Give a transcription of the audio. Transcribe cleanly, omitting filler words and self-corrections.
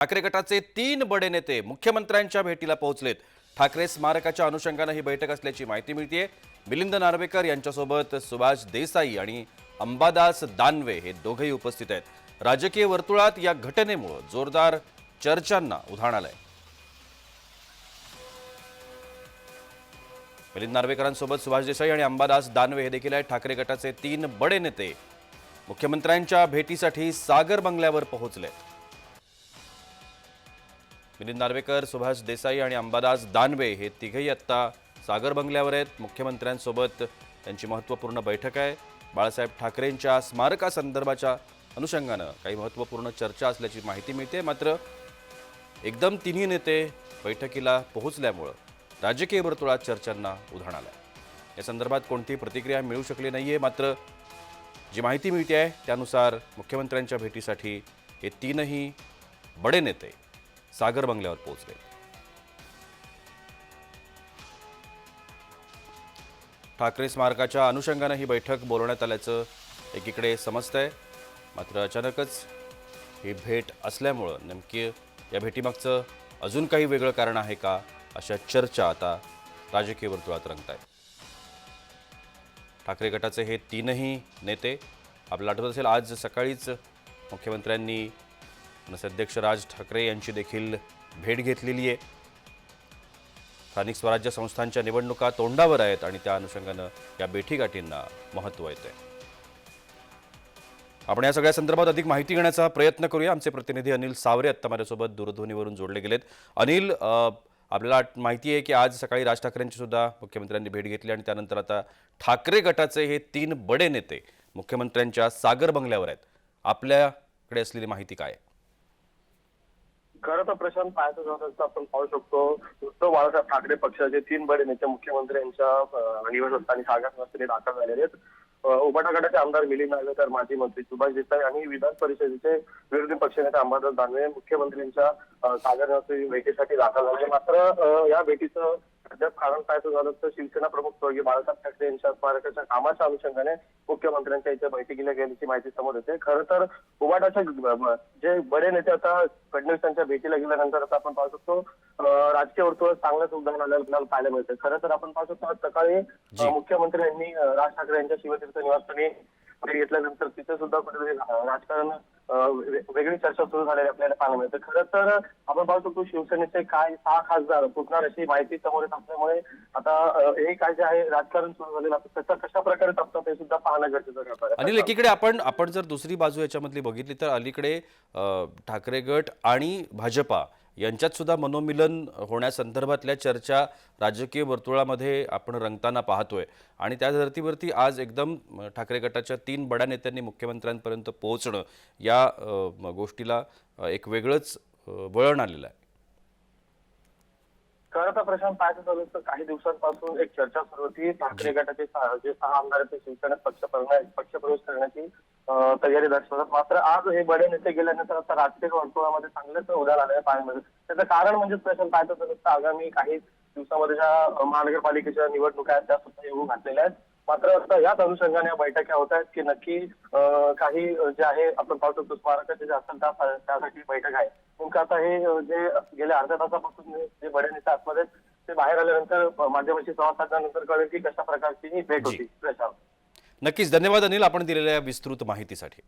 ठाकरे गटाचे 3 बडे नेते मुख्यमंत्र्यांच्या भेटीला पोहोचलेत। ठाकरे स्मारकाच्या अनुषंगाने ही बैठक असल्याची माहिती मिळते। मिलिंद नार्वेकर यांच्यासोबत सुभाष देसाई आणि अंबादास दानवे हे दोघेही उपस्थित आहेत। राजकीय वर्तुळात या घटनेमुळे जोरदार चर्चांना उधाण आलंय। मिलिंद नार्वेकरांसोबत सुभाष देसाई आणि अंबादास दानवे हे देखील आहेत। ठाकरे गटाचे 3 बडे नेते मुख्यमंत्र्यांच्या भेटीसाठी सागर बंगल्यावर पोहोचले। मिलिंद नार्वेकर, सुभाष देसाई आणि अंबादास दानवे हे तिघेही आता सागर बंगल्यावर आहेत। मुख्यमंत्र्यांसोबत त्यांची महत्त्वपूर्ण बैठक आहे। बाळासाहेब ठाकरेंच्या स्मारकासंदर्भाच्या अनुषंगाने काही महत्त्वपूर्ण चर्चा असल्याची माहिती मिळते। मात्र एकदम तिन्ही नेते बैठकीला पोहोचल्यामुळे राजकीय वर्तुळात चर्चांना उधाण आलंय। या संदर्भात कोणतीही प्रतिक्रिया मिळू शकली नाहीये। मात्र जी माहिती मिळते आहे त्यानुसार मुख्यमंत्र्यांच्या भेटीसाठी हे तीनही बडे नेते सागर बंगल्यावर पोहोचले। ठाकरे स्मारकाच्या अनुषंगाने ही बैठक बोलवण्यात आल्याचं एकीकडे समजतंय। मात्र अचानकच ही भेट असल्यामुळे नेमकी या भेटीमागचं अजून काही वेगळं कारण आहे का, अशा चर्चा आता राजकीय वर्तुळात रंगत आहेत। ठाकरे गटाचे हे तीनही नेते, आपल्याला आठवत असेल आज सकाळीच मुख्यमंत्र्यांनी मनसे अध्यक्ष राज ठाकरे यांची देखील भेट घेतलेली आहे। स्थानिक स्वराज्य संस्थांच्या निवडणुका तोंडावर आहेत आणि त्या अनुषंगाने या भेटीगाठींना महत्त्व येते। आपण या सगळ्या संदर्भात अधिक माहिती घेण्याचा प्रयत्न करूया। आमचे प्रतिनिधी अनिल सावरे आता माझ्यासोबत दूरध्वनीवरून जोडले गेलेत। अनिल, आपल्याला माहिती आहे की आज सकाळी राज ठाकरेंची सुद्धा मुख्यमंत्र्यांनी भेट घेतली आणि त्यानंतर आता ठाकरे गटाचे हे 3 बडे नेते मुख्यमंत्र्यांच्या सागर बंगल्यावर आहेत। आपल्याकडे असलेली माहिती काय आहे? खरं तर प्रशांत, पाहायचं झालं तर आपण पाहू शकतो उद्धव बाळासाहेब ठाकरे पक्षाचे 3 बडे नेते मुख्यमंत्र्यांच्या निवासस्थानी सागर निवासस्थानी दाखल झालेले आहेत। उभाटा गटाचे आमदार मिलिंद नार्वेकर, माजी मंत्री सुभाष देसाई आणि विधान परिषदेचे विरोधी पक्षनेते अंबादास दानवे मुख्यमंत्र्यांच्या सागर निवासस्थानी भेटीसाठी दाखल झाले। मात्र या भेटीचं अद्याप कारण पाहायचं झालं तर शिवसेना प्रमुख स्वर्गीय बाळासाहेब ठाकरे यांच्या स्मारकाच्या कामाच्या अनुषंगाने मुख्यमंत्र्यांच्या इथे बैठकीला गेल्याची माहिती समोर येते। खरं तर उभाटाच्या जे बडे नेते आता फडणवीसांच्या भेटीला गेल्यानंतर आता आपण पाहू शकतो राजकीय वर्तुळात चांगलंच उदाहरण आपल्याला पाहायला मिळतं। खरं तर आपण पाहू शकतो आज सकाळी मुख्यमंत्र्यांनी राज ठाकरे यांच्या शिवतीर्थ निवासस्थानी भेट घेतल्यानंतर तिथे सुद्धा कुठेतरी राजकारण वेगळी चर्चा सुरू झालेली आपल्याला पाहायला मिळते। खरं तर आपण पाहू शकतो शिवसेनेचे काय 6 खासदार फुटणार अशी माहिती समोर येत असल्यामुळे आता हे काय जे आहे राजकारण सुरू झालेलं त्याचा कशा प्रकारे तपतात हे सुद्धा पाहणं गरजेचं ठरतं। अनिल, एकीकडे आपण जर दुसरी बाजू याच्यामधली बघितली तर अलीकडे ठाकरे गट आणि भाजपा यांच्यात सुद्धा मनोमिलन होण्यासंदर्भातल्या चर्चा राजकीय वर्तुळामध्ये आपण रंगताना पाहतोय आणि त्या धर्तीवरती आज एकदम ठाकरे गटाच्या 3 बड्या नेत्यांनी मुख्यमंत्र्यांपर्यंत पोहोचणं या गोष्टीला एक वेगळंच वळण आलेलं आहे। खरं तर प्रशांत, पाहायचं झालं तर काही दिवसांपासून एक चर्चा सुरू होती ठाकरे गटाचे जे 6 आमदार आहेत ते शिवसेनेत पक्षप्रवेश करण्याची तयारी दर्शवतात। मात्र आज हे बडे नेते गेल्यानंतर आता राजकीय वर्तुळामध्ये चांगलेच उडाल आले पाहण्यामध्ये। त्याचं कारण म्हणजे प्रशांत, पाहायचं झालं तर आगामी काही दिवसामध्ये ज्या महानगरपालिकेच्या निवडणुका आहेत त्या सुद्धा येऊन घातलेल्या आहेत। मात्र आता याच अनुषंगाने या बैठका होत आहेत की नक्की काही जे आहे आपण पाहू शकतो स्मारकाचे जे असेल त्यासाठी बैठक आहे। नेमकं आता हे जे गेल्या अर्ध्या तासापासून जे बडे नेते आतमध्ये ते बाहेर आल्यानंतर माध्यमांशी संवाद साधल्यानंतर कळेल की कशा प्रकारची ही भेट होती। नक्कीच, धन्यवाद अनिल, आपण दिलेल्या विस्तृत माहितीसाठी।